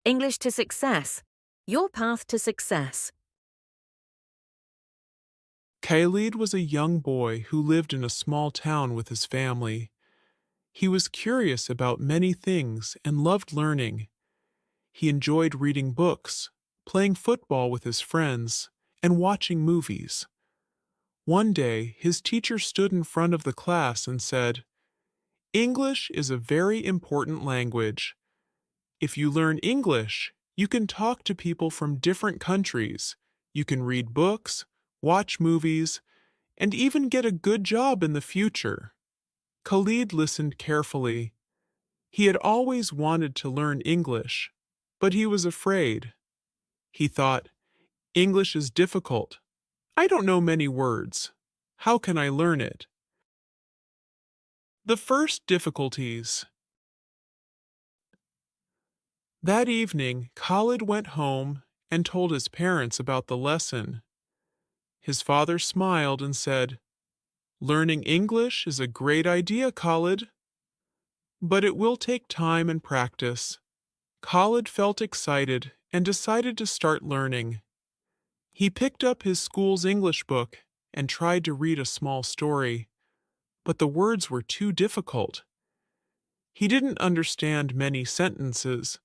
English to Success. Your path to success. Khalid was a young boy who lived in a small town with his family. He was curious about many things and loved learning. He enjoyed reading books, playing football with his friends, and watching movies. One day, his teacher stood in front of the class and said, "English is a very important language. If you learn English, you can talk to people from different countries. You can read books, watch movies, and even get a good job in the future." Khalid listened carefully. He had always wanted to learn English, but he was afraid. He thought, English is difficult. I don't know many words. How can I learn it? The first difficulties. That evening, Khalid went home and told his parents about the lesson. His father smiled and said, "Learning English is a great idea, Khalid, but it will take time and practice." Khalid felt excited and decided to start learning. He picked up his school's English book and tried to read a small story, but the words were too difficult. He didn't understand many sentences,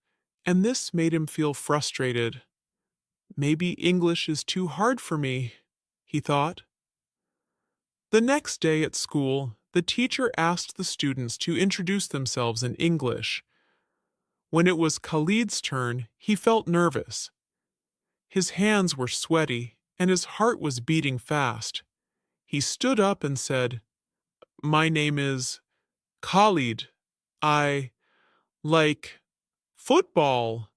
and this made him feel frustrated. Maybe English is too hard for me, he thought. The next day at school, the teacher asked the students to introduce themselves in English. When it was Khalid's turn, he felt nervous. His hands were sweaty, and his heart was beating fast. He stood up and said, "My name is Khalid. I like football."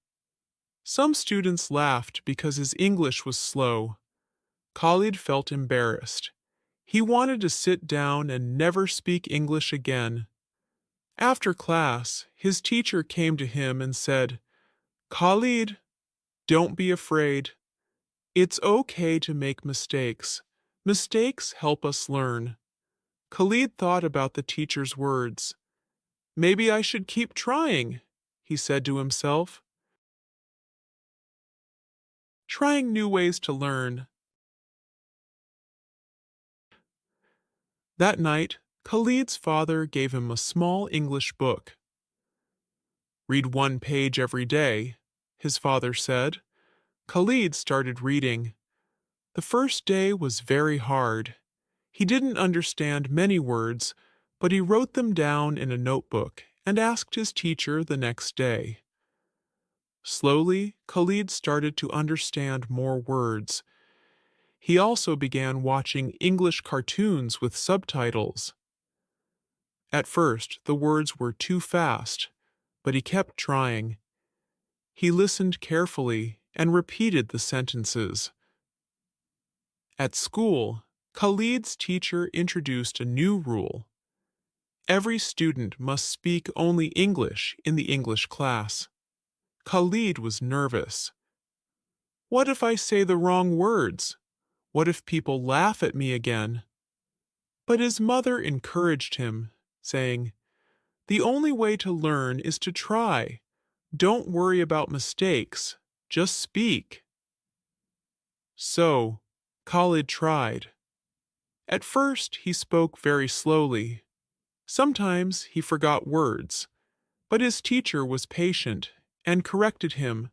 Some students laughed because his English was slow. Khalid felt embarrassed. He wanted to sit down and never speak English again. After class, his teacher came to him and said, "Khalid, don't be afraid. It's okay to make mistakes. Mistakes help us learn." Khalid thought about the teacher's words. "Maybe I should keep trying," he said to himself. Trying new ways to learn. That night, Khalid's father gave him a small English book. "Read one page every day," his father said. Khalid started reading. The first day was very hard. He didn't understand many words, but he wrote them down in a notebook and asked his teacher the next day. Slowly, Khalid started to understand more words. He also began watching English cartoons with subtitles. At first, the words were too fast, but he kept trying. He listened carefully and repeated the sentences. At school, Khalid's teacher introduced a new rule. Every student must speak only English in the English class. Khalid was nervous. What if I say the wrong words? What if people laugh at me again? But his mother encouraged him, saying, "The only way to learn is to try. Don't worry about mistakes. Just speak." So, Khalid tried. At first, he spoke very slowly. Sometimes he forgot words, but his teacher was patient and corrected him.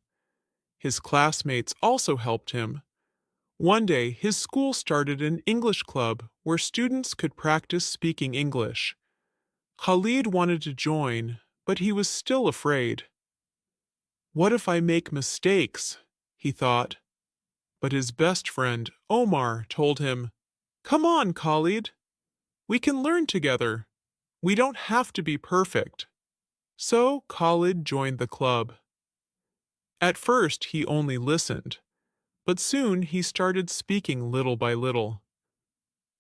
His classmates also helped him. One day, his school started an English club where students could practice speaking English. Khalid wanted to join, but he was still afraid. What if I make mistakes? He thought. But his best friend, Omar, told him, "Come on, Khalid. We can learn together. We don't have to be perfect." So Khalid joined the club. At first, he only listened, but soon he started speaking little by little.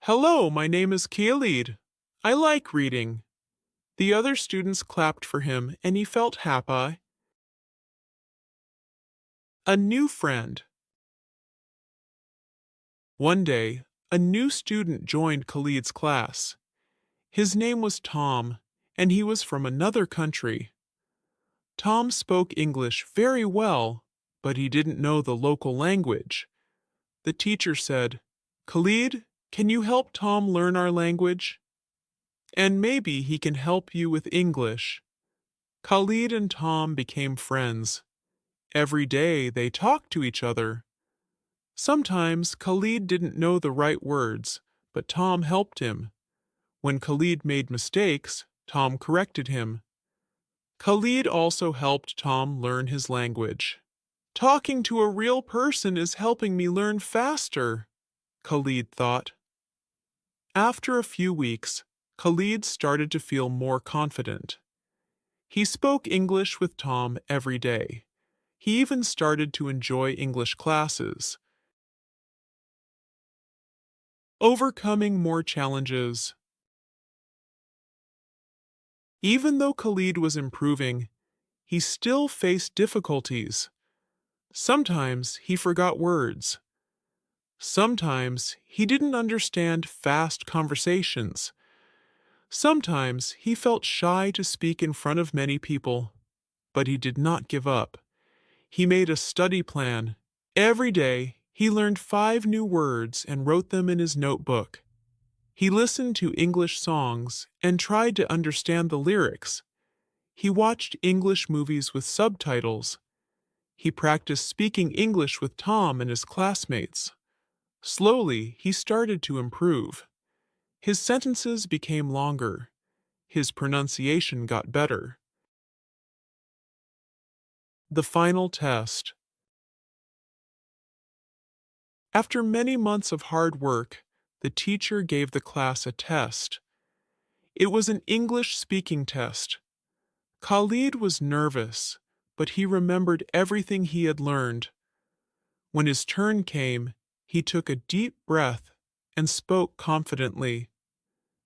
"Hello, my name is Khalid. I like reading." The other students clapped for him and he felt happy. A new friend. One day, a new student joined Khalid's class. His name was Tom, and he was from another country. Tom spoke English very well, but he didn't know the local language. The teacher said, "Khalid, can you help Tom learn our language? And maybe he can help you with English." Khalid and Tom became friends. Every day they talked to each other. Sometimes Khalid didn't know the right words, but Tom helped him. When Khalid made mistakes, Tom corrected him. Khalid also helped Tom learn his language. Talking to a real person is helping me learn faster, Khalid thought. After a few weeks, Khalid started to feel more confident. He spoke English with Tom every day. He even started to enjoy English classes. Overcoming more challenges. Even though Khalid was improving, he still faced difficulties. Sometimes he forgot words. Sometimes he didn't understand fast conversations. Sometimes he felt shy to speak in front of many people. But he did not give up. He made a study plan. Every day, he learned 5 new words and wrote them in his notebook. He listened to English songs and tried to understand the lyrics. He watched English movies with subtitles. He practiced speaking English with Tom and his classmates. Slowly, he started to improve. His sentences became longer. His pronunciation got better. The final test. After many months of hard work, the teacher gave the class a test. It was an English speaking test. Khalid was nervous, but he remembered everything he had learned. When his turn came, he took a deep breath and spoke confidently.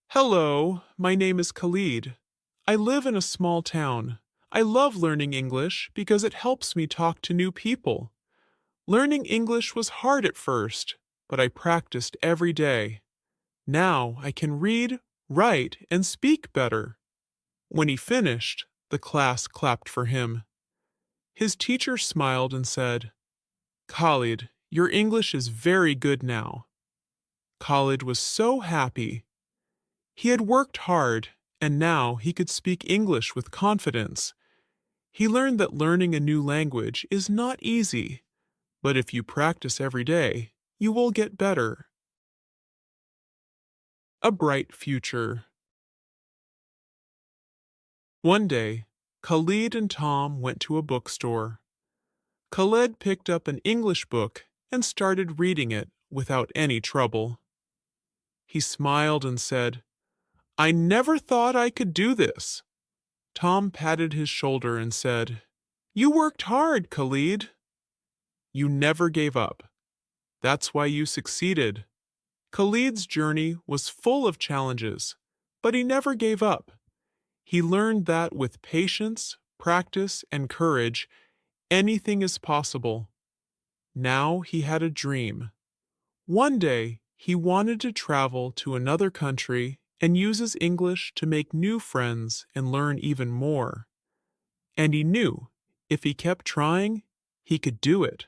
"Hello, my name is Khalid. I live in a small town. I love learning English because it helps me talk to new people. Learning English was hard at first, but I practiced every day. Now I can read, write, and speak better." When he finished, the class clapped for him. His teacher smiled and said, "Khalid, your English is very good now." Khalid was so happy. He had worked hard, and now he could speak English with confidence. He learned that learning a new language is not easy, but if you practice every day, you will get better. A bright future. One day, Khalid and Tom went to a bookstore. Khalid picked up an English book and started reading it without any trouble. He smiled and said, "I never thought I could do this." Tom patted his shoulder and said, "You worked hard, Khalid. You never gave up. That's why you succeeded." Khalid's journey was full of challenges, but he never gave up. He learned that with patience, practice, and courage, anything is possible. Now he had a dream. One day, he wanted to travel to another country and use his English to make new friends and learn even more. And he knew if he kept trying, he could do it.